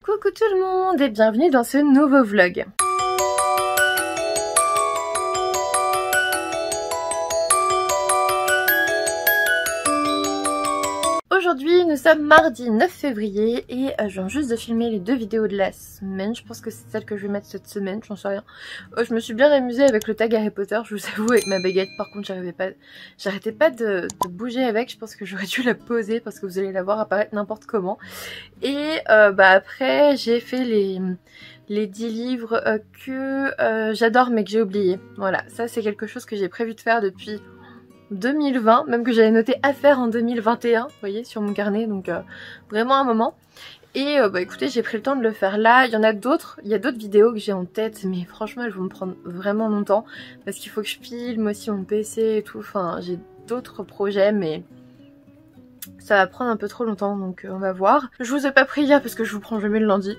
Coucou tout le monde et bienvenue dans ce nouveau vlog. Aujourd'hui nous sommes mardi 9 février et je viens juste de filmer les deux vidéos de la semaine. Je pense que c'est celle que je vais mettre cette semaine, j'en sais rien. Je me suis bien amusée avec le tag Harry Potter, je vous avoue, avec ma baguette. Par contre j'arrêtais pas de bouger avec. Je pense que j'aurais dû la poser parce que vous allez la voir apparaître n'importe comment. Et après j'ai fait les 10 livres que j'adore mais que j'ai oublié. Voilà, ça c'est quelque chose que j'ai prévu de faire depuis 2020, même que j'avais noté à faire en 2021, vous voyez, sur mon carnet, donc vraiment un moment. Et écoutez, j'ai pris le temps de le faire là. Il y en a d'autres, il y a d'autres vidéos que j'ai en tête, mais franchement elles vont me prendre vraiment longtemps, parce qu'il faut que je filme aussi mon PC et tout, enfin j'ai d'autres projets, mais ça va prendre un peu trop longtemps, donc on va voir. Je vous ai pas pris hier parce que je vous prends jamais le lundi.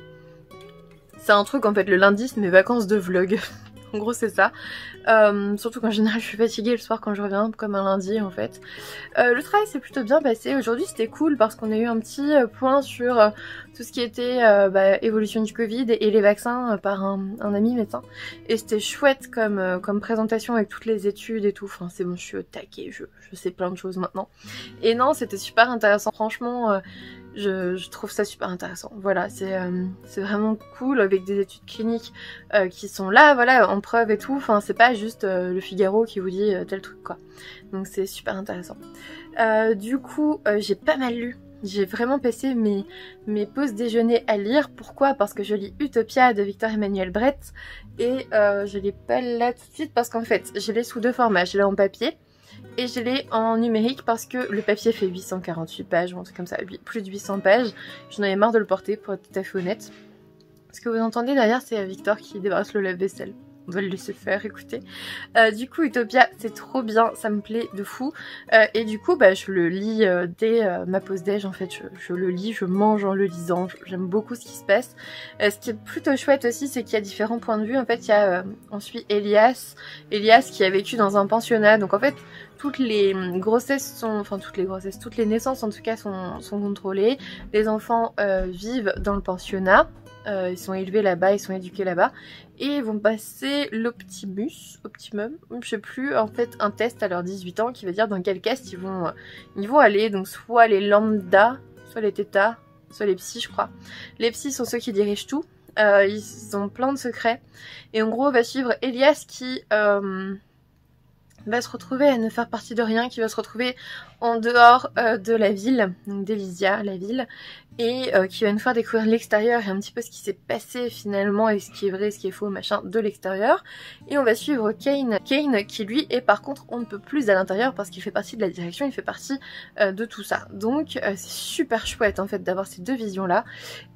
C'est un truc en fait, le lundi c'est mes vacances de vlog. En gros c'est ça, surtout qu'en général je suis fatiguée le soir quand je reviens, comme un lundi en fait. Le travail s'est plutôt bien passé, aujourd'hui c'était cool parce qu'on a eu un petit point sur tout ce qui était évolution du Covid et les vaccins par un ami médecin. Et c'était chouette comme présentation avec toutes les études et tout, enfin c'est bon, je suis au taquet, je sais plein de choses maintenant. Et non, c'était super intéressant, franchement. Je trouve ça super intéressant. Voilà, c'est vraiment cool avec des études cliniques qui sont là, voilà, en preuve et tout. Enfin, c'est pas juste le Figaro qui vous dit tel truc, quoi. Donc c'est super intéressant. Du coup, j'ai pas mal lu. J'ai vraiment passé mes pauses déjeuner à lire. Pourquoi? Parce que je lis Utopia de Victor Emmanuel Brett. Et je l'ai pas là tout de suite parce qu'en fait, je l'ai sous deux formats. Je l'ai en papier. Et je l'ai en numérique parce que le papier fait 848 pages ou un truc comme ça, plus de 800 pages. J'en avais marre de le porter pour être tout à fait honnête. Ce que vous entendez derrière, c'est Victor qui débarrasse le lave-vaisselle. On va le laisser faire, écoutez. Du coup, Utopia, c'est trop bien, ça me plaît de fou. Et du coup, je le lis dès ma pause déj, en fait. Je le lis, je mange en le lisant. J'aime beaucoup ce qui se passe. Ce qui est plutôt chouette aussi, c'est qu'il y a différents points de vue. En fait, il y a, on suit Elias qui a vécu dans un pensionnat. Donc en fait, toutes les grossesses sont, enfin toutes les naissances en tout cas sont contrôlées. Les enfants vivent dans le pensionnat. Ils sont élevés là-bas, ils sont éduqués là-bas et ils vont passer l'optimum, je sais plus, en fait un test à leurs 18 ans qui va dire dans quel caste ils vont aller, donc soit les lambda, soit les theta, soit les psys je crois. Les psys sont ceux qui dirigent tout, ils ont plein de secrets et en gros on va suivre Elias qui va se retrouver à ne faire partie de rien, qui va se retrouver en dehors de la ville, donc d'Elysia, la ville, et qui va nous faire découvrir l'extérieur et un petit peu ce qui s'est passé finalement et ce qui est vrai, ce qui est faux, machin, de l'extérieur. Et on va suivre Kane qui lui est par contre on ne peut plus à l'intérieur parce qu'il fait partie de la direction, il fait partie de tout ça. Donc c'est super chouette en fait d'avoir ces deux visions là.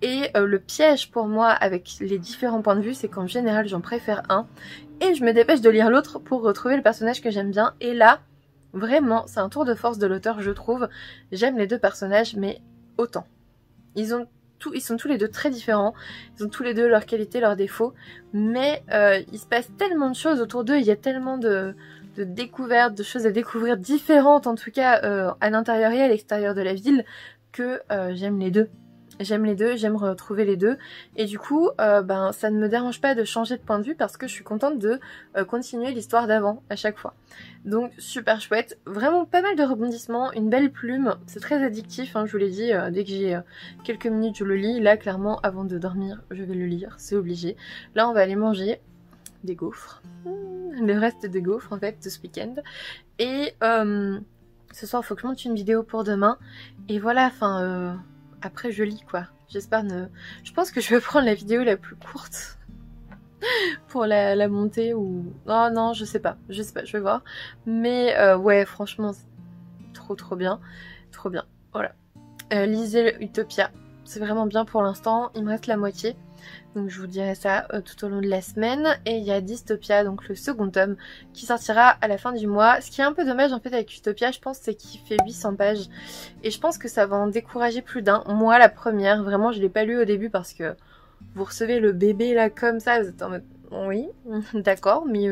Et le piège pour moi avec les différents points de vue, c'est qu'en général j'en préfère un. Et je me dépêche de lire l'autre pour retrouver le personnage que j'aime bien. Et là, vraiment, c'est un tour de force de l'auteur, je trouve. J'aime les deux personnages, mais autant. Ils sont tous les deux très différents. Ils ont tous les deux leurs qualités, leurs défauts. Mais il se passe tellement de choses autour d'eux. Il y a tellement de découvertes, de choses à découvrir différentes, en tout cas à l'intérieur et à l'extérieur de la ville, que j'aime les deux. J'aime les deux, j'aime retrouver les deux et du coup ça ne me dérange pas de changer de point de vue parce que je suis contente de continuer l'histoire d'avant à chaque fois. Donc super chouette, vraiment pas mal de rebondissements, une belle plume, c'est très addictif hein, je vous l'ai dit, dès que j'ai quelques minutes je le lis, là clairement avant de dormir je vais le lire, c'est obligé. Là on va aller manger des gaufres, le reste des gaufres en fait de ce week-end et ce soir il faut que je monte une vidéo pour demain et voilà, enfin après je lis quoi, j'espère ne... Je pense que je vais prendre la vidéo la plus courte pour la monter ou... Non, je sais pas, je vais voir. Mais ouais, franchement, c'est trop bien, voilà. Lisez Utopia, c'est vraiment bien pour l'instant, il me reste la moitié. Donc je vous dirai ça tout au long de la semaine. Et il y a Dystopia, donc le second tome, qui sortira à la fin du mois. Ce qui est un peu dommage en fait avec Utopia, je pense, c'est qu'il fait 800 pages. Et je pense que ça va en décourager plus d'un. Moi, la première, vraiment, je l'ai pas lu au début parce que vous recevez le bébé là comme ça, vous êtes en mode... Oui, d'accord, mais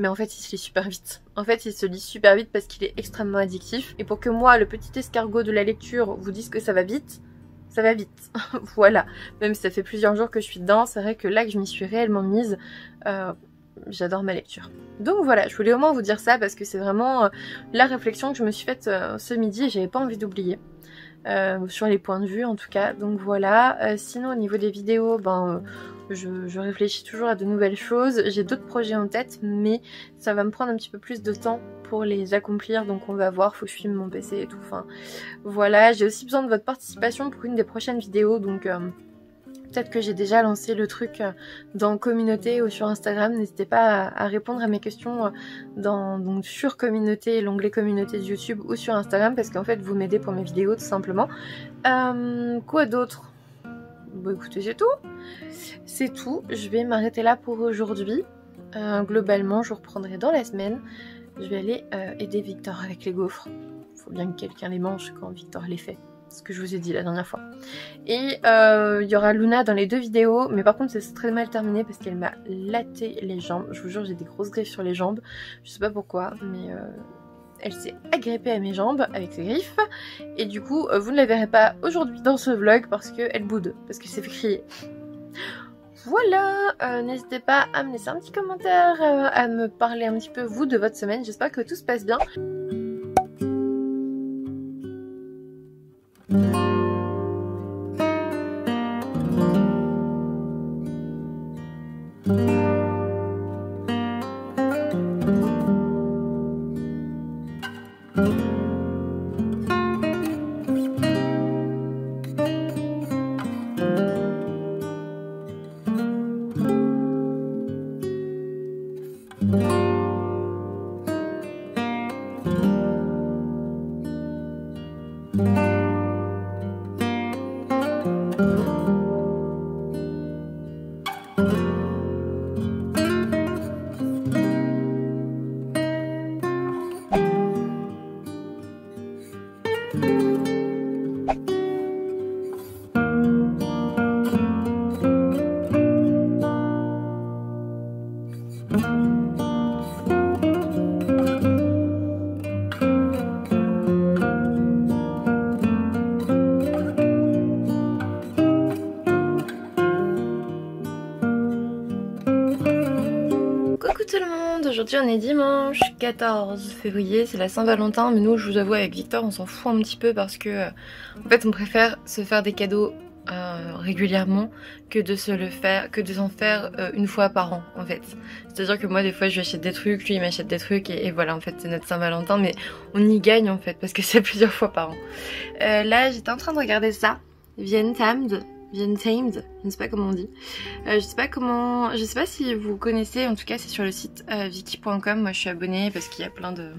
en fait il se lit super vite. En fait il se lit super vite parce qu'il est extrêmement addictif. Et pour que moi, le petit escargot de la lecture, vous dise que ça va vite, ça va vite. Voilà, même si ça fait plusieurs jours que je suis dedans, c'est vrai que là que je m'y suis réellement mise, j'adore ma lecture. Donc voilà, je voulais au moins vous dire ça parce que c'est vraiment la réflexion que je me suis faite ce midi et j'avais pas envie d'oublier. Sur les points de vue en tout cas, donc voilà. Sinon au niveau des vidéos, je réfléchis toujours à de nouvelles choses, j'ai d'autres projets en tête mais ça va me prendre un petit peu plus de temps pour les accomplir, donc on va voir, faut que je filme mon PC et tout, enfin voilà. J'ai aussi besoin de votre participation pour une des prochaines vidéos, donc peut-être que j'ai déjà lancé le truc dans communauté ou sur Instagram, n'hésitez pas à répondre à mes questions donc sur communauté, l'onglet communauté de YouTube ou sur Instagram, parce qu'en fait vous m'aidez pour mes vidéos tout simplement. Quoi d'autre? Bon écoutez, c'est tout, je vais m'arrêter là pour aujourd'hui. Globalement je vous reprendrai dans la semaine, je vais aller aider Victor avec les gaufres, faut bien que quelqu'un les mange quand Victor les fait. Ce que je vous ai dit la dernière fois. Et il y aura Luna dans les deux vidéos, mais par contre c'est très mal terminé parce qu'elle m'a laté les jambes. Je vous jure, j'ai des grosses griffes sur les jambes. Je sais pas pourquoi, mais elle s'est agrippée à mes jambes avec ses griffes. Et du coup, vous ne la verrez pas aujourd'hui dans ce vlog parce qu'elle boude, parce que c'est fait crier. Voilà, n'hésitez pas à me laisser un petit commentaire, à me parler un petit peu vous de votre semaine. J'espère que tout se passe bien. Coucou tout le monde, aujourd'hui on est dimanche 14 février, c'est la Saint-Valentin, mais nous je vous avoue avec Victor on s'en fout un petit peu parce que en fait on préfère se faire des cadeaux régulièrement que de s'en faire une fois par an en fait. C'est à dire que moi des fois je lui achète des trucs, lui il m'achète des trucs et voilà en fait c'est notre Saint-Valentin, mais on y gagne en fait parce que c'est plusieurs fois par an. Là j'étais en train de regarder ça, Vientamed, je ne sais pas comment on dit. Je sais pas si vous connaissez, en tout cas c'est sur le site viki.com. Moi je suis abonnée parce qu'il y a plein de,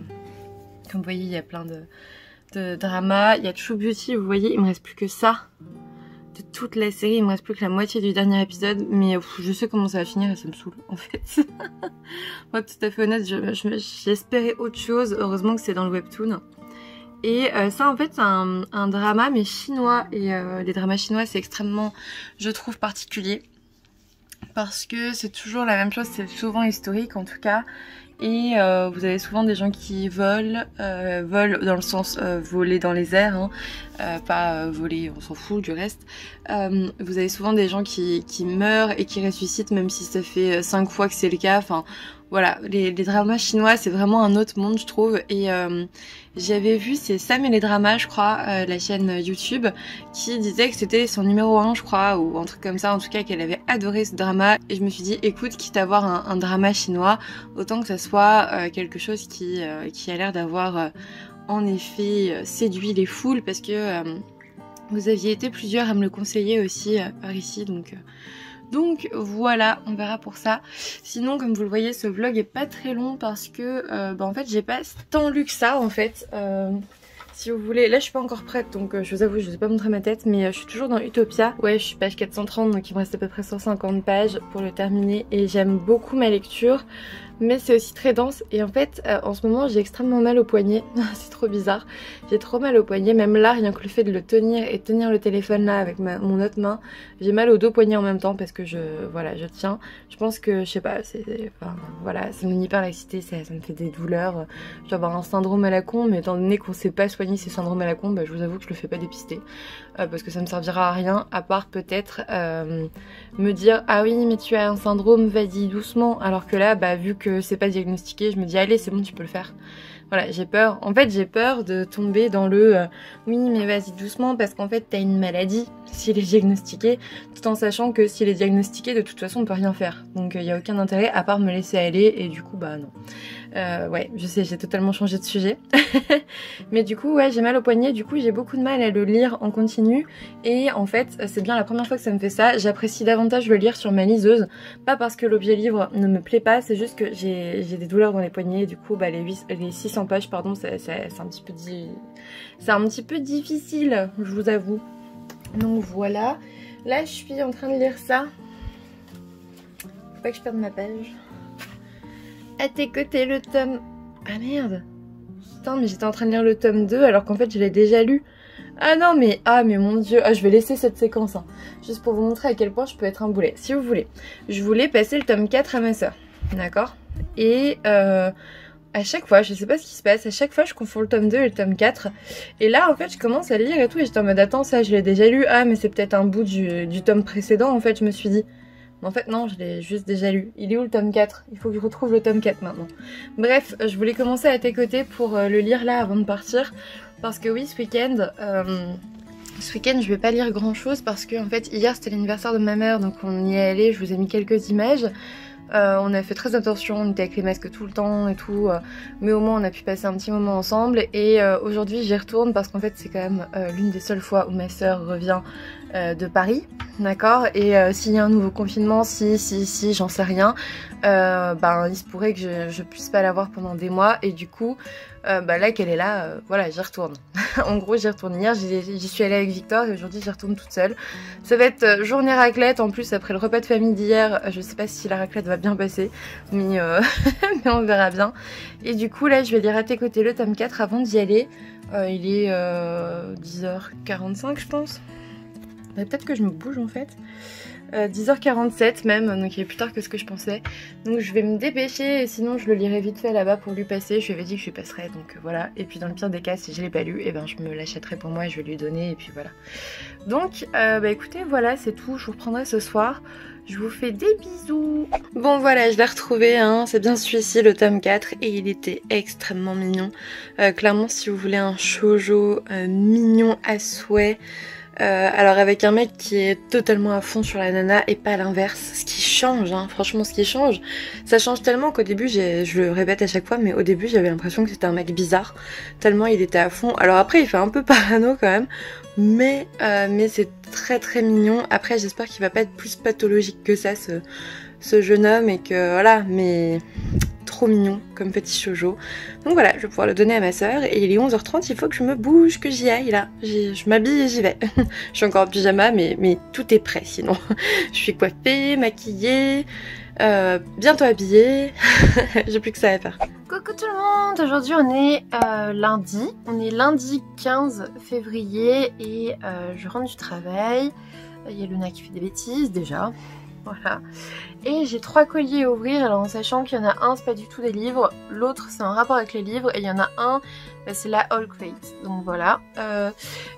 comme vous voyez il y a plein de dramas. Il y a True Beauty, vous voyez il me reste plus que ça de toute la série, il me reste plus que la moitié du dernier épisode, mais je sais comment ça va finir et ça me saoule en fait. Moi tout à fait honnête, j'espérais autre chose, heureusement que c'est dans le webtoon. Et ça en fait c'est un drama mais chinois, et les dramas chinois c'est extrêmement, je trouve, particulier parce que c'est toujours la même chose, c'est souvent historique en tout cas, et vous avez souvent des gens qui volent dans le sens voler dans les airs, hein, pas voler, on s'en fout du reste. Vous avez souvent des gens qui meurent et qui ressuscitent même si ça fait 5 fois que c'est le cas, enfin voilà, les dramas chinois c'est vraiment un autre monde je trouve. Et j'avais vu, c'est Sam et les dramas je crois, la chaîne YouTube, qui disait que c'était son numéro 1 je crois, ou un truc comme ça, en tout cas qu'elle avait adoré ce drama. Et je me suis dit écoute, quitte à voir un drama chinois, autant que ça soit quelque chose qui a l'air d'avoir en effet séduit les foules, parce que vous aviez été plusieurs à me le conseiller aussi par ici, donc voilà, on verra pour ça. Sinon comme vous le voyez ce vlog est pas très long parce que en fait j'ai pas tant lu que ça en fait. Si vous voulez, là je suis pas encore prête donc je vous avoue je vous ai pas montré ma tête, mais je suis toujours dans Utopia. Ouais, je suis page 430 donc il me reste à peu près 150 pages pour le terminer et j'aime beaucoup ma lecture. Mais c'est aussi très dense et en fait en ce moment j'ai extrêmement mal au poignet. C'est trop bizarre, j'ai trop mal au poignet, même là rien que le fait de le tenir et tenir le téléphone là avec mon autre main, j'ai mal aux deux poignets en même temps parce que je tiens. Je pense que je sais pas, c'est mon hyperlaxité, ça me fait des douleurs. Je dois avoir un syndrome à la con, mais étant donné qu'on sait pas soigner schizophrénie c'est syndrome à la con, bah, je vous avoue que je le fais pas dépister parce que ça me servira à rien à part peut-être me dire ah oui mais tu as un syndrome, vas-y doucement, alors que là bah vu que c'est pas diagnostiqué je me dis allez c'est bon tu peux le faire. Voilà, j'ai peur. En fait, j'ai peur de tomber dans le oui, mais vas-y doucement parce qu'en fait, t'as une maladie s'il est diagnostiqué, tout en sachant que s'il est diagnostiqué, de toute façon, on peut rien faire. Donc, il n'y a aucun intérêt à part me laisser aller et du coup, bah non. Ouais, je sais, j'ai totalement changé de sujet. Mais du coup, ouais, j'ai mal au poignet. Du coup, j'ai beaucoup de mal à le lire en continu. Et en fait, c'est bien la première fois que ça me fait ça. J'apprécie davantage le lire sur ma liseuse. Pas parce que l'objet livre ne me plaît pas, c'est juste que j'ai des douleurs dans les poignets. Et du coup, bah, les 600 pages, pardon, c'est un petit peu difficile, je vous avoue. Donc voilà. Là, je suis en train de lire ça. Faut pas que je perde ma page. À tes côtés, le tome... Ah merde. Putain, mais j'étais en train de lire le tome 2 alors qu'en fait, je l'ai déjà lu. Ah non, mais... Ah, mais mon dieu. Ah, je vais laisser cette séquence, hein. Juste pour vous montrer à quel point je peux être un boulet. Si vous voulez. Je voulais passer le tome 4 à ma soeur. D'accord? Et... à chaque fois, je sais pas ce qui se passe, à chaque fois je confonds le tome 2 et le tome 4. Et là en fait je commence à lire et tout et j'étais en mode attends ça je l'ai déjà lu, ah mais c'est peut-être un bout du tome précédent en fait je me suis dit. Mais en fait non, je l'ai juste déjà lu. Il est où le tome 4? Il faut que je retrouve le tome 4 maintenant. Bref, je voulais commencer à tes côtés pour le lire là avant de partir. Parce que oui ce week-end je vais pas lire grand chose parce que en fait hier c'était l'anniversaire de ma mère donc on y est allé, je vous ai mis quelques images. On a fait très attention, on était avec les masques tout le temps et tout, mais au moins on a pu passer un petit moment ensemble et aujourd'hui j'y retourne parce qu'en fait c'est quand même l'une des seules fois où ma soeur revient de Paris, d'accord, et s'il y a un nouveau confinement, si j'en sais rien, ben il se pourrait que je puisse pas la voir pendant des mois et du coup bah là qu'elle est là, voilà j'y retourne. En gros j'y retourne hier, j'y suis allée avec Victor et aujourd'hui j'y retourne toute seule. Ça va être journée raclette en plus après le repas de famille d'hier, je sais pas si la raclette va bien passer mais, mais on verra bien. Et du coup là je vais lire à tes côtés le tome 4 avant d'y aller. Il est 10h45 je pense. Peut-être que je me bouge en fait. 10h47 même, donc il est plus tard que ce que je pensais. Donc je vais me dépêcher et sinon je le lirai vite fait là-bas pour lui passer. Je lui avais dit que je lui passerai donc voilà. Et puis dans le pire des cas si je l'ai pas lu, et ben je me l'achèterai pour moi et je vais lui donner et puis voilà. Donc bah écoutez voilà c'est tout, je vous reprendrai ce soir. Je vous fais des bisous. Bon voilà je l'ai retrouvé hein, c'est bien celui-ci le tome 4 et il était extrêmement mignon. Clairement si vous voulez un shoujo mignon à souhait. Alors avec un mec qui est totalement à fond sur la nana et pas l'inverse, ce qui change hein, franchement ce qui change, ça change tellement qu'au début, je le répète à chaque fois, mais au début j'avais l'impression que c'était un mec bizarre, tellement il était à fond. Alors après il fait un peu parano quand même, mais c'est très très mignon. Après j'espère qu'il va pas être plus pathologique que ça ce jeune homme et que voilà, mais... trop mignon comme petit shoujo. Donc voilà, je vais pouvoir le donner à ma soeur et il est 11h30, il faut que je me bouge, que j'y aille là. Je m'habille et j'y vais. Je suis encore en pyjama mais tout est prêt sinon. Je suis coiffée, maquillée, bientôt habillée. J'ai plus que ça à faire. Coucou tout le monde, aujourd'hui on est lundi. On est lundi 15 février et je rentre du travail. Il y a Luna qui fait des bêtises déjà. Voilà. Et j'ai 3 colis à ouvrir, alors en sachant qu'il y en a un c'est pas du tout des livres, l'autre c'est un rapport avec les livres et il y en a un c'est la All Crate. Donc voilà.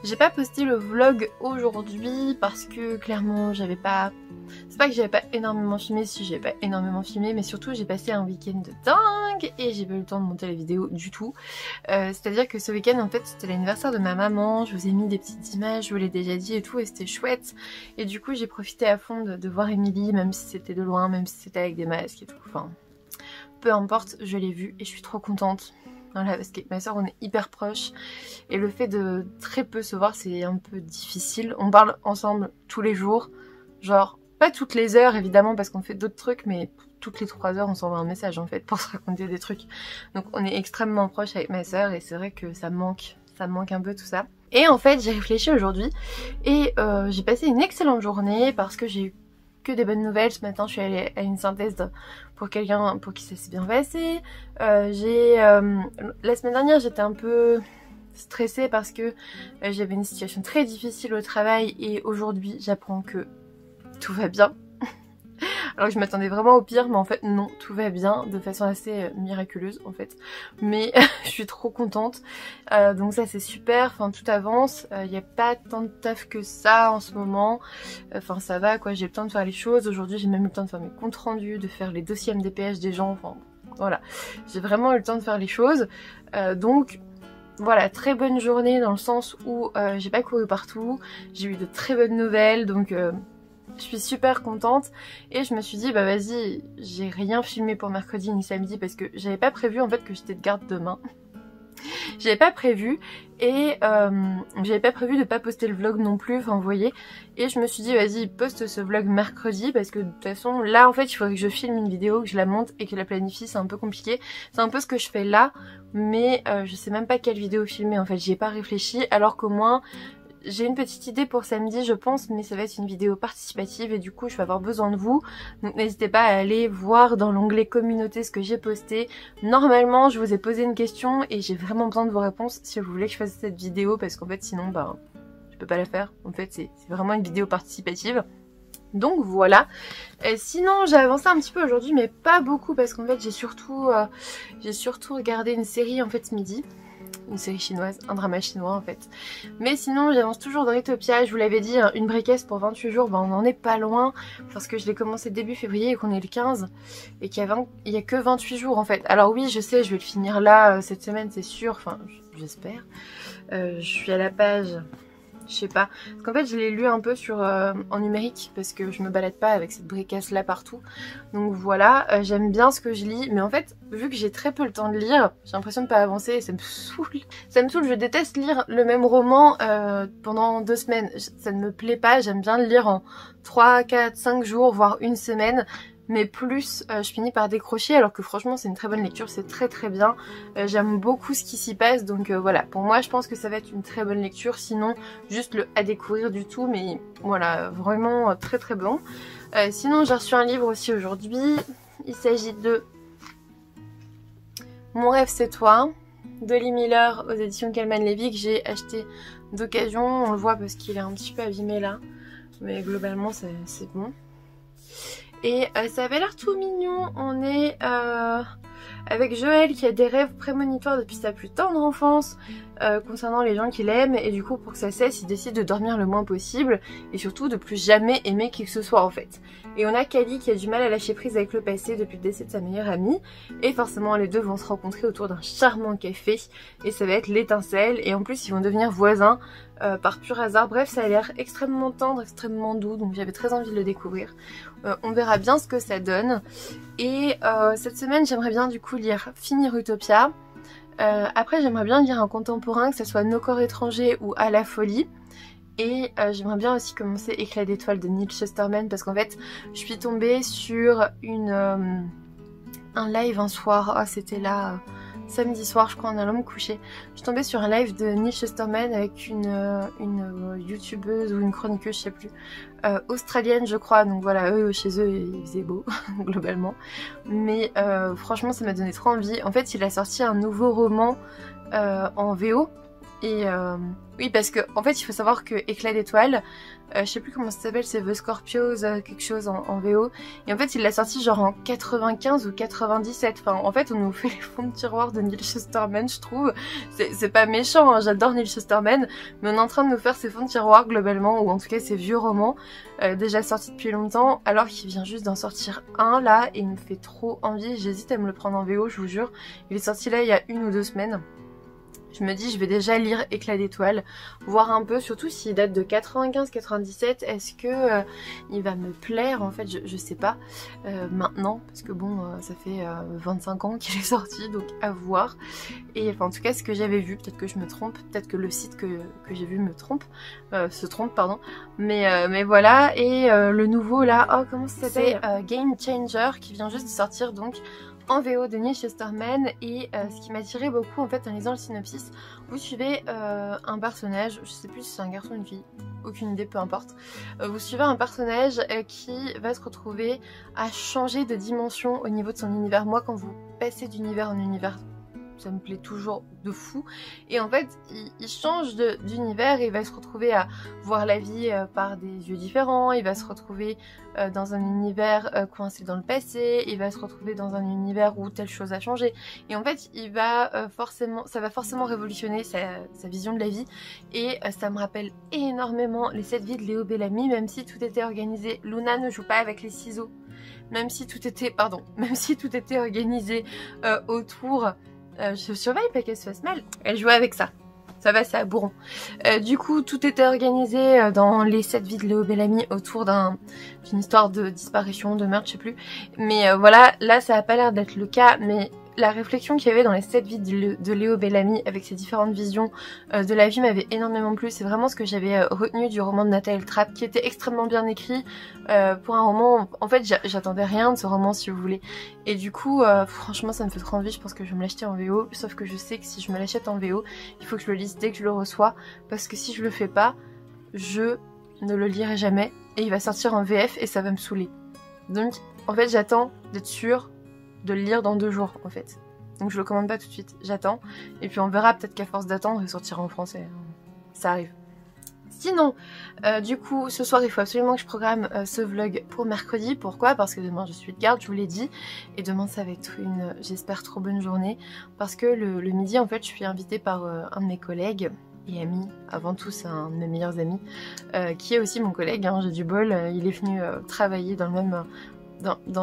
J'ai pas posté le vlog aujourd'hui parce que clairement j'avais pas... C'est pas que j'avais pas énormément filmé, si j'avais pas énormément filmé, mais surtout j'ai passé un week-end de dingue et j'ai pas eu le temps de monter la vidéo du tout. C'est-à-dire que ce week-end en fait c'était l'anniversaire de ma maman, je vous ai mis des petites images, je vous l'ai déjà dit et tout et c'était chouette. Et du coup j'ai profité à fond de voir Émilie, même si c'était de loin, même si c'était avec des masques et tout, enfin peu importe, je l'ai vue et je suis trop contente. Voilà, parce que ma soeur on est hyper proches et le fait de très peu se voir c'est un peu difficile. On parle ensemble tous les jours, genre pas toutes les heures évidemment parce qu'on fait d'autres trucs, mais toutes les 3 heures on s'envoie un message en fait pour se raconter des trucs. Donc on est extrêmement proches avec ma soeur et c'est vrai que ça me manque un peu tout ça. Et en fait j'ai réfléchi aujourd'hui et j'ai passé une excellente journée parce que j'ai eu que des bonnes nouvelles. Ce matin je suis allée à une synthèse pour quelqu'un pour qui ça s'est bien passé. La semaine dernière j'étais un peu stressée parce que j'avais une situation très difficile au travail et aujourd'hui j'apprends que tout va bien. Alors que je m'attendais vraiment au pire, mais en fait non, tout va bien de façon assez miraculeuse en fait. Mais je suis trop contente, donc ça c'est super, enfin tout avance, il n'y a pas tant de taf que ça en ce moment, enfin ça va quoi, j'ai le temps de faire les choses. Aujourd'hui j'ai même eu le temps de faire mes comptes rendus, de faire les dossiers MDPH des gens, enfin voilà, j'ai vraiment eu le temps de faire les choses, donc voilà, très bonne journée dans le sens où j'ai pas couru partout, j'ai eu de très bonnes nouvelles, donc je suis super contente. Et je me suis dit bah vas-y, j'ai rien filmé pour mercredi ni samedi parce que j'avais pas prévu en fait que j'étais de garde demain. J'avais pas prévu et j'avais pas prévu de pas poster le vlog non plus, enfin vous voyez. Et je me suis dit vas-y poste ce vlog mercredi parce que de toute façon là en fait il faudrait que je filme une vidéo, que je la monte et que je la planifie, c'est un peu compliqué. C'est un peu ce que je fais là, mais je sais même pas quelle vidéo filmer en fait, j'y ai pas réfléchi, alors qu'au moins j'ai une petite idée pour samedi je pense, mais ça va être une vidéo participative et du coup je vais avoir besoin de vous. Donc n'hésitez pas à aller voir dans l'onglet communauté ce que j'ai posté. Normalement je vous ai posé une question et j'ai vraiment besoin de vos réponses si vous voulez que je fasse cette vidéo, parce qu'en fait sinon bah je peux pas la faire. En fait c'est vraiment une vidéo participative. Donc voilà. Sinon j'ai avancé un petit peu aujourd'hui mais pas beaucoup parce qu'en fait j'ai surtout regardé une série en fait ce midi. Une série chinoise, un drama chinois en fait. Mais sinon j'avance toujours dans Utopia, je vous l'avais dit, une breakfast pour 28 jours, ben on en est pas loin parce que je l'ai commencé début février et qu'on est le 15 et qu'il y a que 28 jours en fait. Alors oui je sais, je vais le finir là cette semaine c'est sûr, enfin j'espère. Je suis à la page... Je sais pas, parce qu'en fait je l'ai lu un peu sur en numérique parce que je me balade pas avec cette bricasse là partout. Donc voilà, j'aime bien ce que je lis, mais en fait vu que j'ai très peu le temps de lire, j'ai l'impression de pas avancer et ça me saoule. Ça me saoule, je déteste lire le même roman pendant 2 semaines, ça ne me plaît pas, j'aime bien le lire en 3, 4, 5 jours, voire une semaine. Mais plus je finis par décrocher, alors que franchement c'est une très bonne lecture, c'est très très bien. J'aime beaucoup ce qui s'y passe, donc voilà, pour moi je pense que ça va être une très bonne lecture, sinon juste le à découvrir du tout, mais voilà, vraiment très très bon. Sinon j'ai reçu un livre aussi aujourd'hui, il s'agit de Mon rêve c'est toi, d'Holly Miller aux éditions Kalman Levy, que j'ai acheté d'occasion, on le voit parce qu'il est un petit peu abîmé là, mais globalement c'est bon. Et ça avait l'air tout mignon, on est avec Joël qui a des rêves prémonitoires depuis sa plus tendre enfance concernant les gens qu'il aime, et du coup pour que ça cesse il décide de dormir le moins possible et surtout de plus jamais aimer qui que ce soit en fait. Et on a Kali qui a du mal à lâcher prise avec le passé depuis le décès de sa meilleure amie, et forcément les deux vont se rencontrer autour d'un charmant café et ça va être l'étincelle, et en plus ils vont devenir voisins par pur hasard. Bref, ça a l'air extrêmement tendre, extrêmement doux, donc j'avais très envie de le découvrir. On verra bien ce que ça donne. Et cette semaine j'aimerais bien du coup finir Utopia. Après j'aimerais bien lire un contemporain, que ce soit Nos corps étrangers ou À la folie. Et j'aimerais bien aussi commencer Éclat d'étoiles de Neil Shusterman, parce qu'en fait je suis tombée sur un live un soir, c'était là samedi soir je crois en allant me coucher. Je suis tombée sur un live de Neil Shusterman avec une youtubeuse ou une chroniqueuse, je sais plus, australienne je crois, donc voilà, eux chez eux il faisait beau globalement, mais franchement ça m'a donné trop envie. En fait il a sorti un nouveau roman en VO, et oui parce que en fait il faut savoir que Éclat d'étoiles, je sais plus comment ça s'appelle, c'est The Scorpios quelque chose en VO, et en fait il l'a sorti genre en 95 ou 97, enfin en fait on nous fait les fonds de tiroir de Neil Shusterman je trouve, c'est pas méchant, hein, j'adore Neil Shusterman, mais on est en train de nous faire ses fonds de tiroir globalement, ou en tout cas ses vieux romans déjà sortis depuis longtemps, alors qu'il vient juste d'en sortir un là et il me fait trop envie, j'hésite à me le prendre en VO je vous jure, il est sorti là il y a 1 ou 2 semaines. Je me dis je vais déjà lire Éclat d'étoiles, voir un peu, surtout s'il date de 95-97, est-ce que il va me plaire en fait, je sais pas maintenant, parce que bon ça fait 25 ans qu'il est sorti, donc à voir. Et enfin en tout cas ce que j'avais vu, peut-être que je me trompe, peut-être que le site que j'ai vu me trompe, se trompe pardon, mais voilà. Et le nouveau là, oh comment ça s'appelle, Game Changer, qui vient juste de sortir donc en VO de Neil Shusterman, et ce qui m'a attiré beaucoup en fait en lisant le synopsis, vous suivez un personnage, je sais plus si c'est un garçon ou une fille, aucune idée, peu importe, vous suivez un personnage qui va se retrouver à changer de dimension au niveau de son univers. Moi quand vous passez d'univers en univers ça me plaît toujours de fou. Et en fait, il change d'univers, il va se retrouver à voir la vie par des yeux différents, il va se retrouver dans un univers coincé dans le passé, il va se retrouver dans un univers où telle chose a changé. Et en fait, il va ça va forcément révolutionner sa vision de la vie. Et ça me rappelle énormément les 7 vies de Léo Bellamy, même si tout était organisé. Luna ne joue pas avec les ciseaux. Même si tout était, organisé autour, je surveille pas qu'elle se fasse mal. Elle jouait avec ça. Ça va, c'est à bourron. Du coup, tout était organisé dans les 7 vies de Léo Bellamy autour d'une histoire de disparition, de meurtre, je sais plus. Mais voilà, là, ça a pas l'air d'être le cas, mais la réflexion qu'il y avait dans les 7 vies de Léo Bellamy avec ses différentes visions de la vie m'avait énormément plu. C'est vraiment ce que j'avais retenu du roman de Nathalie Trapp, qui était extrêmement bien écrit pour un roman. En fait, j'attendais rien de ce roman, si vous voulez. Et du coup, franchement, ça me fait trop envie. Je pense que je vais me l'acheter en VO. Sauf que je sais que si je me l'achète en VO, il faut que je le lise dès que je le reçois. Parce que si je le fais pas, je ne le lirai jamais. Et il va sortir en VF et ça va me saouler. Donc, en fait, j'attends d'être sûre de le lire dans 2 jours en fait. Donc je le commande pas tout de suite, j'attends. Et puis on verra, peut-être qu'à force d'attendre, il sortira en français. Ça arrive. Sinon, du coup, ce soir, il faut absolument que je programme ce vlog pour mercredi. Pourquoi? Parce que demain, je suis de garde, je vous l'ai dit. Et demain, ça va être une, j'espère, trop bonne journée. Parce que le midi, en fait, je suis invitée par un de mes collègues et amis, avant tout, c'est un de mes meilleurs amis, qui est aussi mon collègue, hein, j'ai du bol. Il est venu travailler dans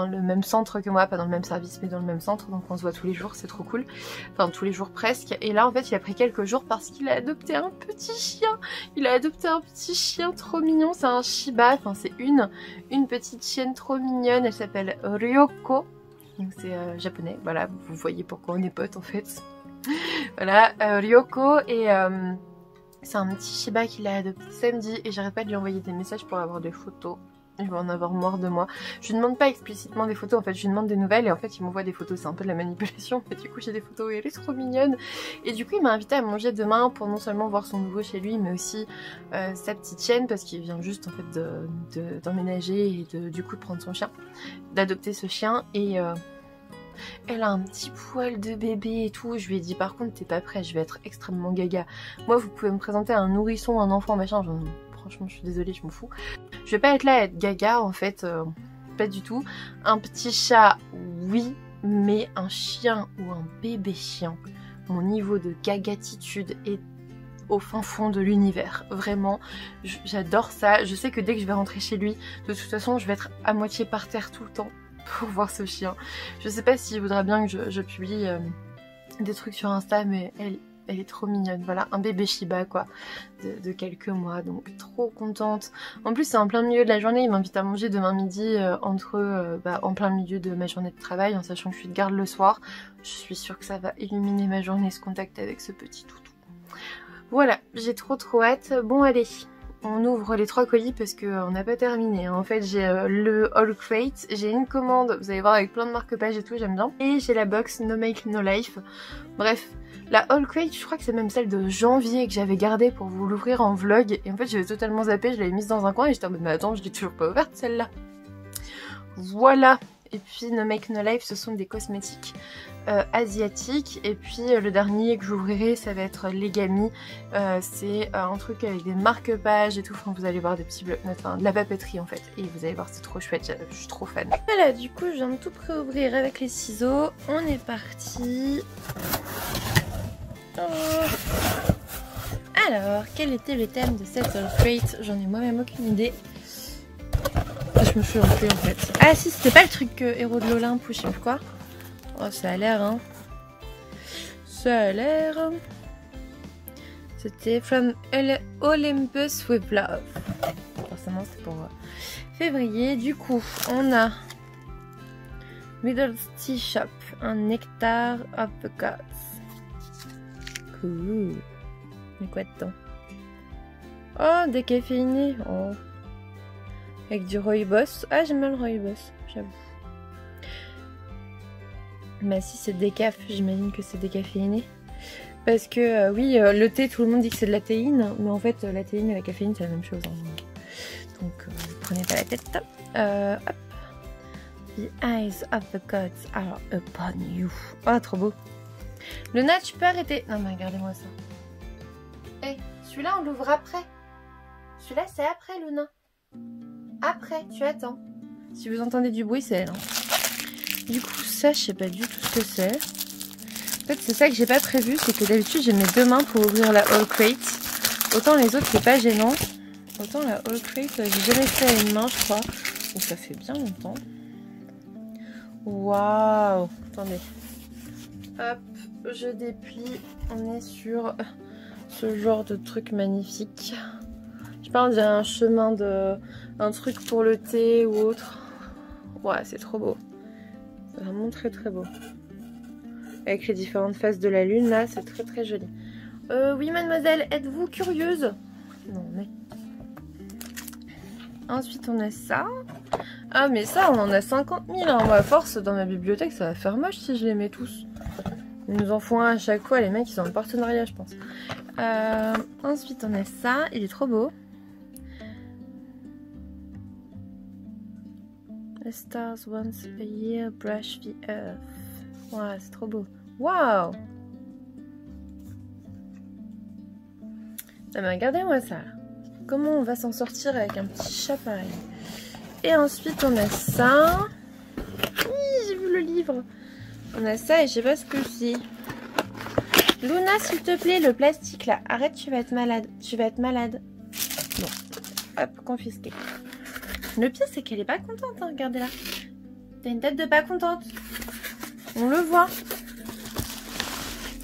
le même centre que moi, pas dans le même service mais dans le même centre, donc on se voit tous les jours, c'est trop cool, enfin tous les jours presque. Et là en fait il a pris quelques jours parce qu'il a adopté un petit chien, trop mignon, c'est un Shiba, enfin c'est une petite chienne trop mignonne, elle s'appelle Ryoko, donc c'est japonais, voilà, vous voyez pourquoi on est potes en fait. Voilà, Ryoko, et c'est un petit Shiba qu'il a adopté samedi et j'arrête pas de lui envoyer des messages pour avoir des photos. Il va en avoir marre de moi. Je lui demande pas explicitement des photos, en fait je lui demande des nouvelles et en fait il m'envoie des photos, c'est un peu de la manipulation. Et du coup j'ai des photos et elle est trop mignonne. Et du coup il m'a invité à manger demain pour non seulement voir son nouveau chez lui mais aussi sa petite chienne, parce qu'il vient juste en fait d'emménager et du coup de prendre son chien, d'adopter ce chien. Et elle a un petit poil de bébé et tout. Je lui ai dit par contre t'es pas prêt, je vais être extrêmement gaga. Moi vous pouvez me présenter un nourrisson, un enfant, machin, franchement je suis désolée, je m'en fous. Je vais pas être là à être gaga en fait, pas du tout. Un petit chat, oui, mais un chien ou un bébé chien, mon niveau de gagatitude est au fin fond de l'univers. Vraiment, j'adore ça. Je sais que dès que je vais rentrer chez lui, de toute façon je vais être à moitié par terre tout le temps pour voir ce chien. Je sais pas s'il voudra bien que je publie des trucs sur Insta, mais elle est trop mignonne. Voilà, un bébé Shiba quoi, de quelques mois, donc trop contente. En plus c'est en plein milieu de la journée, il m'invite à manger demain midi en plein milieu de ma journée de travail, en sachant que je suis de garde le soir. Je suis sûre que ça va illuminer ma journée, ce contact avec ce petit toutou. Voilà, j'ai trop hâte. Bon allez, on ouvre les 3 colis parce qu'on n'a pas terminé. En fait j'ai le All Crate, j'ai une commande, vous allez voir, avec plein de marque-pages et tout, j'aime bien. Et j'ai la box No Make No Life. Bref, la All Crate, je crois que c'est même celle de janvier que j'avais gardée pour vous l'ouvrir en vlog. Et en fait j'avais totalement zappé, je l'avais mise dans un coin et j'étais en mode mais attends, je l'ai toujours pas ouverte celle-là. Voilà. Et puis No Make No Life, ce sont des cosmétiques asiatiques. Et puis le dernier que j'ouvrirai, ça va être Legami. C'est un truc avec des marque-pages et tout. Enfin, vous allez voir des petits blocs-notes, enfin, de la papeterie en fait. Et vous allez voir, c'est trop chouette, je suis trop fan. Voilà, du coup, je viens de tout pré-ouvrir avec les ciseaux. On est parti. Oh. Alors, quel était le thème de cette crate? J'en ai moi-même aucune idée. Je me suis rappelée en fait. Ah si, c'était pas le truc héros de l'Olympe ou je sais plus quoi. Oh, ça a l'air, hein. Ça a l'air. C'était From Olympus with Love. Forcément, c'est pour février. Du coup, on a Middle Tea Shop, un nectar of the gods. Cool. Mais quoi dedans? Oh, décaféiné. Oh. Avec du rooibos. Ah, j'aime bien le rooibos, j'avoue. Bah si c'est décaf, j'imagine que c'est décaféiné. Parce que oui, le thé, tout le monde dit que c'est de la théine, mais en fait la théine et la caféine c'est la même chose. Hein. Donc prenez pas la tête. Hop. The eyes of the gods are upon you. Oh, trop beau. Luna, tu peux arrêter. Non mais regardez-moi ça. Eh, celui-là on l'ouvre après. Celui-là c'est après Luna. Après, tu attends. Si vous entendez du bruit, c'est elle. Hein. Du coup, ça, je sais pas du tout ce que c'est. En fait, c'est ça que j'ai pas prévu, c'est que d'habitude, j'ai mes deux mains pour ouvrir la Haul Crate. Autant les autres, c'est pas gênant. Autant la Haul Crate, j'ai jamais fait à une main, je crois. Donc ça fait bien longtemps. Waouh! Attendez. Hop, je déplie. On est sur ce genre de truc magnifique. Je sais pas, on dirait un chemin de... un truc pour le thé ou autre. Ouais, c'est trop beau. C'est vraiment très très beau. Avec les différentes faces de la lune, là, c'est très très joli. Oui, mademoiselle, êtes-vous curieuse? Non, mais... Ensuite, on a ça. Ah, mais ça, on en a 50 000. Hein. Moi, à force, dans ma bibliothèque, ça va faire moche si je les mets tous. Ils nous en font un à chaque fois. Les mecs, ils sont en partenariat, je pense. Ensuite, on a ça. Il est trop beau. The stars once a year brush the earth. Ouais, c'est trop beau. Waouh! Ah, mais regardez-moi ça. Comment on va s'en sortir avec un petit chat pareil? Et ensuite, on a ça. Oui, j'ai vu le livre. On a ça et je sais pas ce que c'est. Luna, s'il te plaît, le plastique là. Arrête, tu vas être malade. Tu vas être malade. Bon. Hop, confisqué. Le pire, c'est qu'elle est pas contente. Hein, regardez là. T'as une tête de pas contente. On le voit.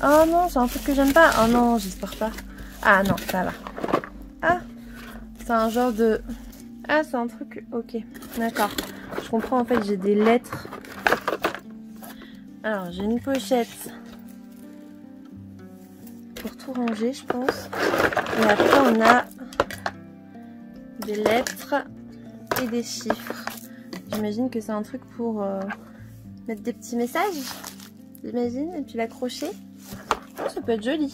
Oh non, c'est un truc que j'aime pas. Oh non, j'espère pas. Ah non, ça va. Ah, c'est un genre de... Ah, c'est un truc... Ok, d'accord. Je comprends, en fait, j'ai des lettres. Alors, j'ai une pochette pour tout ranger, je pense. Et après, on a des lettres et des chiffres. J'imagine que c'est un truc pour mettre des petits messages. J'imagine, et puis l'accrocher. Oh, ça peut être joli.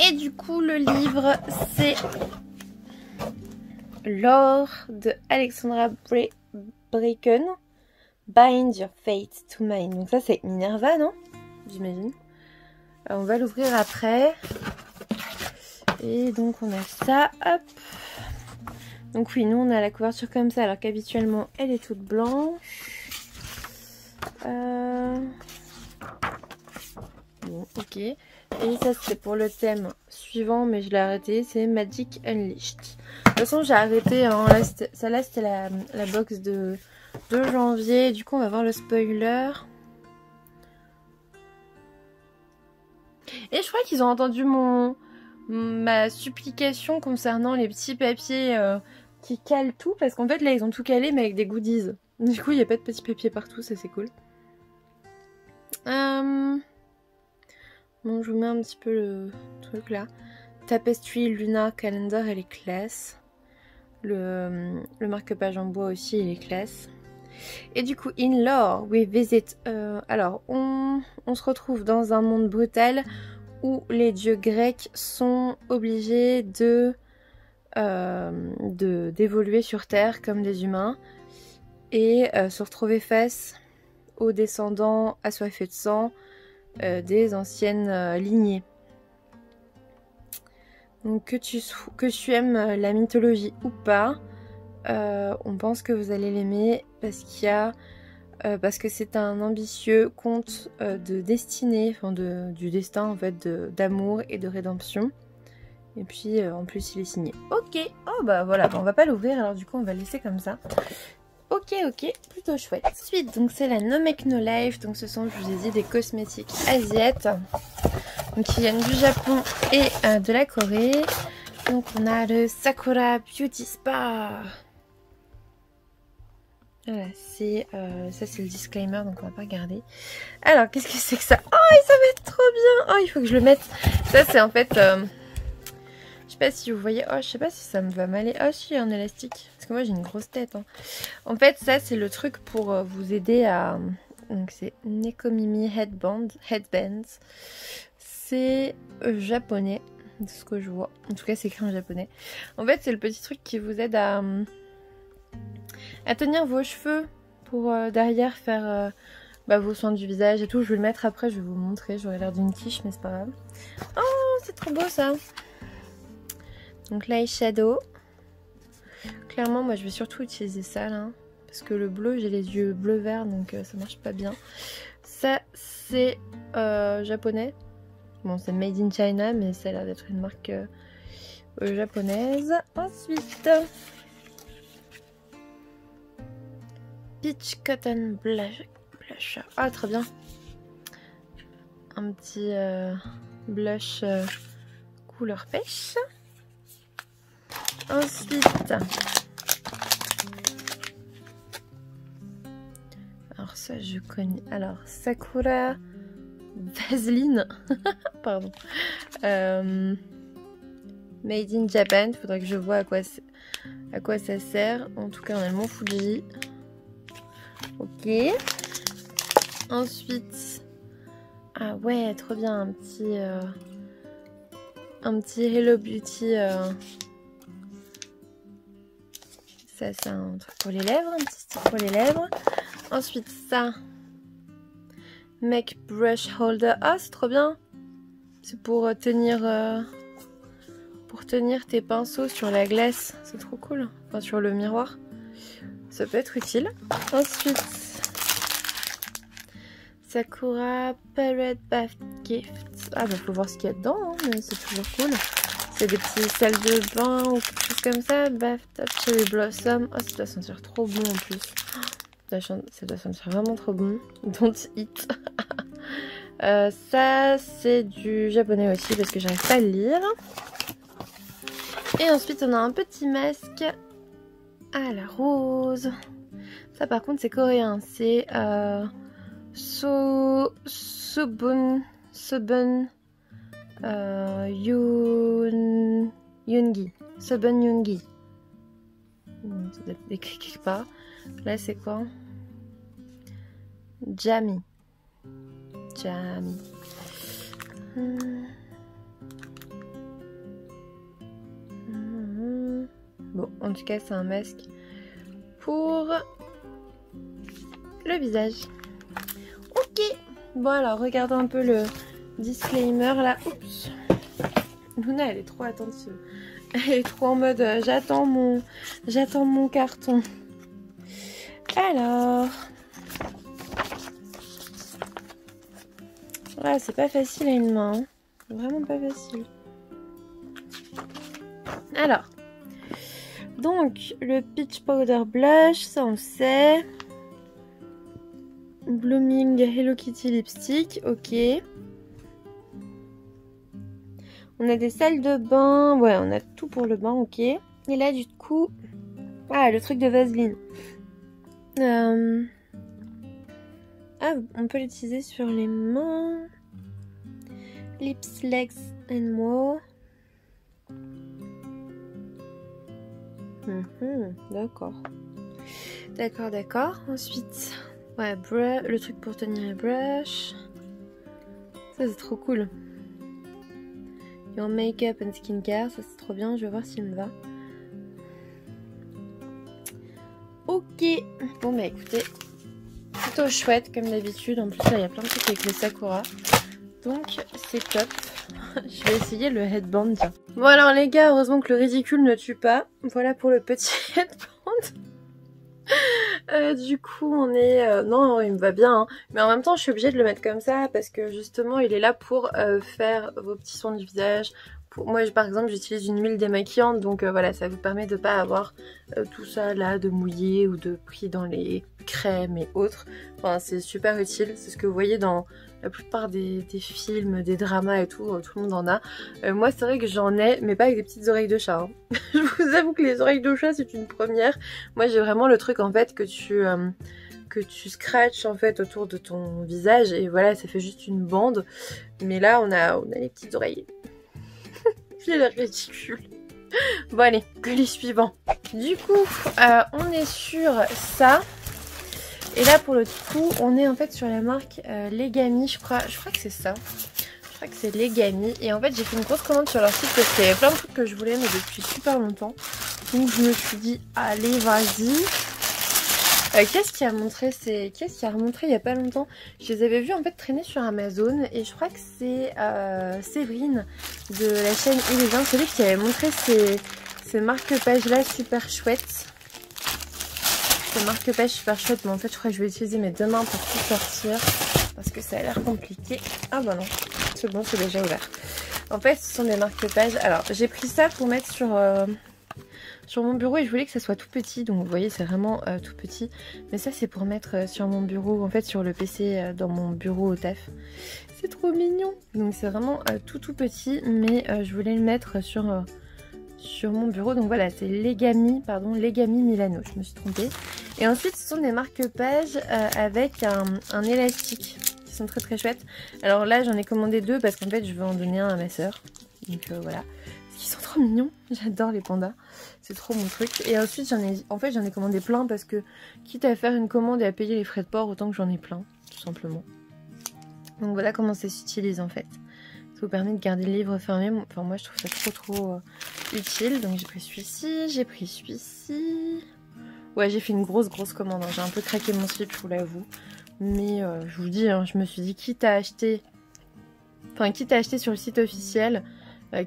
Et du coup, le livre, c'est L'or de Alexandra Bracken. Bind Your Fate to Mine. Donc ça, c'est Minerva, non? J'imagine. On va l'ouvrir après. Et donc, on a ça. Hop. Donc oui, nous, on a la couverture comme ça, alors qu'habituellement, elle est toute blanche. Bon, ok. Et ça, c'est pour le thème suivant, mais je l'ai arrêté. C'est Magic Unleashed. De toute façon, j'ai arrêté. Hein. Celle-là, c'était la box de janvier. Du coup, on va voir le spoiler. Et je crois qu'ils ont entendu ma supplication concernant les petits papiers qui calent tout. Parce qu'en fait, là, ils ont tout calé, mais avec des goodies. Du coup, il n'y a pas de petits papiers partout. Ça, c'est cool. Bon, je vous mets un petit peu le truc là. Tapestry Lunar Calendar, elle est classe. Le marque-page en bois aussi, il est classe. Et du coup, in lore, we visit. Alors, on se retrouve dans un monde brutal où les dieux grecs sont obligés d'évoluer sur Terre comme des humains et se retrouver face aux descendants assoiffés de sang des anciennes lignées. Donc que tu aimes la mythologie ou pas, on pense que vous allez l'aimer parce que c'est un ambitieux conte de destinée, enfin du destin en fait, d'amour et de rédemption. Et puis en plus il est signé. Ok, oh bah voilà, on va pas l'ouvrir, alors du coup on va le laisser comme ça. Ok, plutôt chouette. Ensuite, donc c'est la No Make No Life. Donc ce sont, je vous ai dit, des cosmétiques asiates. Donc qui viennent du Japon et de la Corée. Donc on a le Sakura Beauty Spa. Voilà, ça c'est le disclaimer, donc on va pas regarder. Alors, qu'est-ce que c'est que ça? Oh, ça va être trop bien. Oh, il faut que je le mette. Ça c'est en fait... je sais pas si vous voyez. Oh, je sais pas si ça me va m'aller. Oh, si, un élastique. Parce que moi, j'ai une grosse tête. Hein. En fait, ça, c'est le truc pour vous aider à... Donc, c'est Nekomimi Headbands. C'est japonais, de ce que je vois. En tout cas, c'est écrit en japonais. En fait, c'est le petit truc qui vous aide à tenir vos cheveux pour derrière faire bah, vos soins du visage et tout. Je vais le mettre après, je vais vous montrer. J'aurais l'air d'une quiche, mais c'est pas grave. Oh, c'est trop beau ça. Donc l'eyeshadow. Clairement, moi je vais surtout utiliser ça là. Parce que le bleu, j'ai les yeux bleu-vert, donc ça marche pas bien. Ça, c'est japonais. Bon, c'est Made in China, mais ça a l'air d'être une marque japonaise. Ensuite, Peach Cotton Blush. Ah, très bien. Un petit blush couleur pêche. Ensuite, alors ça je connais. Alors Sakura Vaseline, pardon. Made in Japan. Faudrait que je vois à quoi ça sert. En tout cas, on a le Mont Fuji. Ok. Ensuite, ah ouais, trop bien, un petit Hello Beauty. Ça, c'est un truc pour les lèvres, un petit stick pour les lèvres. Ensuite, ça, Make Brush Holder. Ah, c'est trop bien. C'est pour tenir tes pinceaux sur la glace. C'est trop cool. Enfin, sur le miroir. Ça peut être utile. Ensuite, Sakura Parrot Bath Gift. Ah, bah, faut voir ce qu'il y a dedans, hein, mais c'est toujours cool. C'est des petits salles de bain ou quelque chose comme ça. Bathtub Cherry Blossom. Oh, ça doit sentir trop bon en plus. Ça doit sentir vraiment trop bon. Don't eat. Ça, c'est du japonais aussi parce que j'arrive pas à le lire. Et ensuite, on a un petit masque à la rose. Ça, par contre, c'est coréen. C'est Sobun Yoongi. Sobun Yoongi. Ça doit être écrit quelque part. Là, c'est quoi? Jamie. Bon, en tout cas, c'est un masque pour le visage. Ok. Bon, alors, regardons un peu le disclaimer là. Oups. Luna, elle est trop attentive. Elle est trop en mode j'attends mon carton. Alors. Ah, c'est pas facile à une main. Hein. Vraiment pas facile. Alors. Donc, le Peach Powder Blush, ça on le sait. Blooming Hello Kitty Lipstick, ok. On a des salles de bain, ouais, on a tout pour le bain, ok. Et là, du coup, ah, le truc de Vaseline. Ah, on peut l'utiliser sur les mains. Lips, legs and more. D'accord. D'accord. Ensuite, ouais, le truc pour tenir les brush. Ça, c'est trop cool. Your Makeup and Skincare, ça c'est trop bien. Je vais voir s'il me va. Ok. Bon, bah écoutez, plutôt chouette comme d'habitude. En plus, là, il y a plein de trucs avec les Sakura. Donc, c'est top. Je vais essayer le headband. Tiens. Bon, alors les gars, heureusement que le ridicule ne tue pas. Voilà pour le petit headband. Du coup, on est... non, il me va bien. Hein. Mais en même temps, je suis obligée de le mettre comme ça parce que justement, il est là pour faire vos petits soins du visage. Moi, par exemple, j'utilise une huile démaquillante. Donc voilà, ça vous permet de pas avoir tout ça là, de mouillé ou de pris dans les crèmes et autres. Enfin, c'est super utile. C'est ce que vous voyez dans... la plupart des films, des dramas et tout le monde en a. Moi, c'est vrai que j'en ai, mais pas avec des petites oreilles de chat. Hein. Je vous avoue que les oreilles de chat, c'est une première. Moi, j'ai vraiment le truc, en fait, que tu scratches, en fait, autour de ton visage. Et voilà, ça fait juste une bande. Mais là, on a les petites oreilles. J'ai l'air ridicule. Bon, allez, colis suivant. Du coup, on est sur ça. Et là pour le coup on est en fait sur la marque Legami, je crois que c'est ça. Je crois que c'est Legami. Et en fait j'ai fait une grosse commande sur leur site parce qu'il y avait plein de trucs que je voulais mais depuis super longtemps. Donc je me suis dit allez vas-y. Qu'est-ce qui a montré il y a pas longtemps? Je les avais vus en fait traîner sur Amazon et je crois que c'est Séverine de la chaîne Illusion, celui qui avait montré ces marque-pages là super chouettes. Ces marque-pages super chouettes, mais en fait je crois que je vais utiliser mes deux mains pour tout sortir parce que ça a l'air compliqué. Ah bah non, c'est bon, c'est déjà ouvert. En fait ce sont des marque-pages. Alors j'ai pris ça pour mettre sur mon bureau et je voulais que ça soit tout petit, donc vous voyez c'est vraiment tout petit, mais ça c'est pour mettre sur mon bureau, en fait sur le PC dans mon bureau au taf. C'est trop mignon, donc c'est vraiment tout petit, mais je voulais le mettre sur mon bureau, donc voilà, c'est Legami Milano, je me suis trompée. Et ensuite ce sont des marque-pages avec un élastique qui sont très très chouettes. Alors là j'en ai commandé deux parce qu'en fait je veux en donner un à ma soeur, donc voilà. Ils sont trop mignons, j'adore les pandas, c'est trop mon truc. Et ensuite j'en ai commandé plein parce que quitte à faire une commande et à payer les frais de port, autant que j'en ai plein, tout simplement. Donc voilà comment ça s'utilise en fait. Ça vous permet de garder le livre fermé, enfin moi je trouve ça trop utile. Donc j'ai pris celui-ci, Ouais, j'ai fait une grosse commande, hein. J'ai un peu craqué mon slip, je vous l'avoue. Mais je vous dis, hein, je me suis dit quitte à acheter sur le site officiel,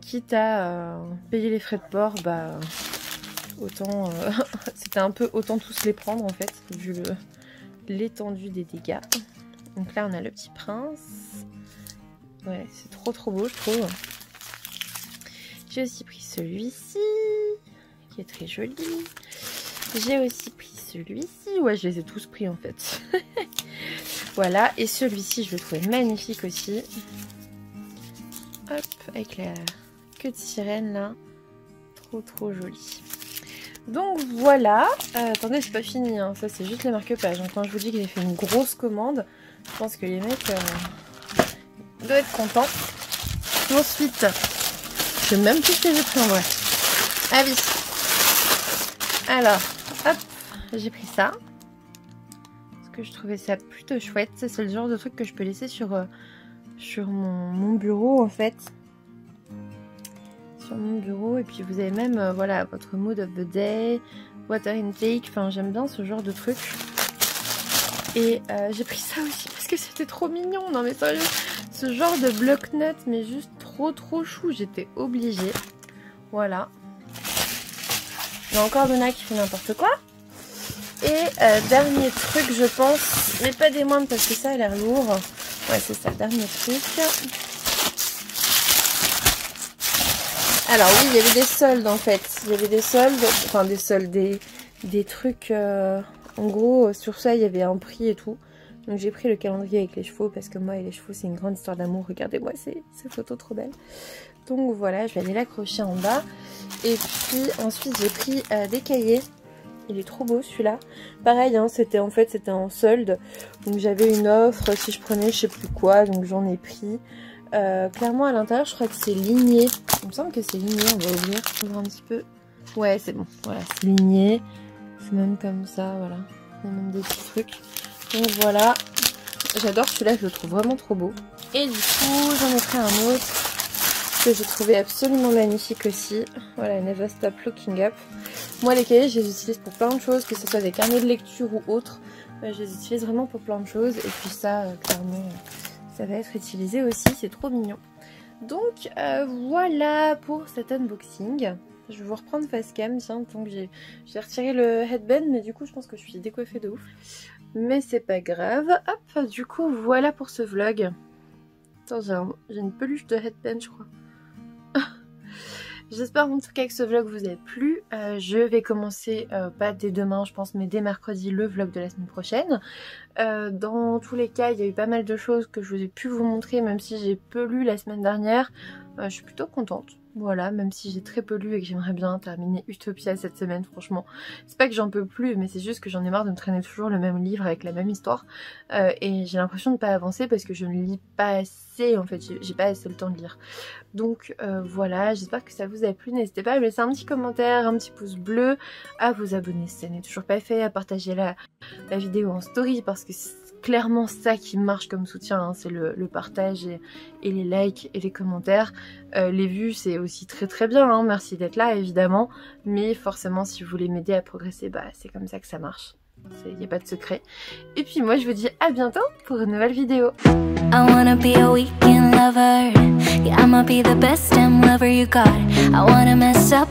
quitte à payer les frais de port, bah autant c'était un peu autant tous les prendre en fait, vu l'étendue des dégâts. Donc là on a le petit prince. Ouais, c'est trop beau je trouve. J'ai aussi pris celui-ci qui est très joli. J'ai aussi pris celui-ci. Ouais, je les ai tous pris en fait. Voilà, et celui-ci je le trouvais magnifique aussi. Hop, avec la queue de sirène là, trop joli. Donc voilà, attendez, c'est pas fini, hein. Ça c'est juste les marque-pages. Quand je vous dis que j'ai fait une grosse commande, je pense que les mecs doivent être contents. Ensuite, je sais même plus ce que j'ai pris en vrai. Ah oui. Alors, hop, j'ai pris ça. Parce que je trouvais ça plutôt chouette. Ça c'est le genre de truc que je peux laisser sur mon bureau en fait. Sur mon bureau, et puis vous avez même voilà votre mood of the day, water intake, enfin j'aime bien ce genre de truc. Et j'ai pris ça aussi parce que c'était trop mignon. Non mais sérieux, ce genre de bloc-notes, mais juste trop chou, j'étais obligée. Voilà. Il y a encore Donna qui fait n'importe quoi. Et dernier truc je pense, mais pas des moindres parce que ça a l'air lourd. Ouais c'est ça, dernier truc. Alors oui, il y avait des soldes en fait. Il y avait des soldes, enfin des soldes, des trucs. En gros, sur ça, il y avait un prix et tout. Donc j'ai pris le calendrier avec les chevaux parce que moi et les chevaux, c'est une grande histoire d'amour. Regardez-moi ces photos trop belles. Donc voilà, je vais aller l'accrocher en bas. Et puis ensuite, j'ai pris des cahiers. Il est trop beau celui-là. Pareil, hein, c'était en solde. Donc j'avais une offre si je prenais je sais plus quoi. Donc j'en ai pris. Clairement à l'intérieur je crois que c'est ligné. Il me semble que c'est ligné, on va ouvrir. On va voir un petit peu. Ouais c'est bon, voilà c'est ligné. C'est même comme ça, voilà. Il y a même des petits trucs. Donc voilà. J'adore celui-là, je le trouve vraiment trop beau. Et du coup j'en ai pris un autre que j'ai trouvé absolument magnifique aussi. Voilà, Never Stop Looking Up. Moi les cahiers je les utilise pour plein de choses, que ce soit des carnets de lecture ou autres. Je les utilise vraiment pour plein de choses. Et puis ça clairement... ça va être utilisé aussi, c'est trop mignon. Donc voilà pour cet unboxing. Je vais vous reprendre face cam, tiens, tant que j'ai retiré le headband, mais du coup je pense que je suis décoiffée de ouf. Mais c'est pas grave. Hop, du coup voilà pour ce vlog. Attends, j'ai une peluche de headband je crois. J'espère en tout cas que ce vlog vous a plu. Je vais commencer, pas dès demain je pense, mais dès mercredi, le vlog de la semaine prochaine. Dans tous les cas, il y a eu pas mal de choses que je vous ai pu vous montrer, même si j'ai peu lu la semaine dernière. Je suis plutôt contente. Voilà, même si j'ai très peu lu et que j'aimerais bien terminer Utopia cette semaine, franchement. C'est pas que j'en peux plus, mais c'est juste que j'en ai marre de me traîner toujours le même livre avec la même histoire. Et j'ai l'impression de ne pas avancer parce que je ne lis pas assez, en fait, j'ai pas assez le temps de lire. Donc voilà, j'espère que ça vous a plu. N'hésitez pas à me laisser un petit commentaire, un petit pouce bleu, à vous abonner si ça n'est toujours pas fait, à partager la vidéo en story parce que c'est clairement ça qui marche comme soutien, hein, c'est le partage et les likes et les commentaires. Les vues c'est aussi très bien, hein, merci d'être là évidemment, mais forcément si vous voulez m'aider à progresser, bah c'est comme ça que ça marche. il n'y a pas de secret. Et puis moi je vous dis à bientôt pour une nouvelle vidéo. I wanna be a weekend lover. Yeah, I'ma be the best damn lover you got. I wanna mess up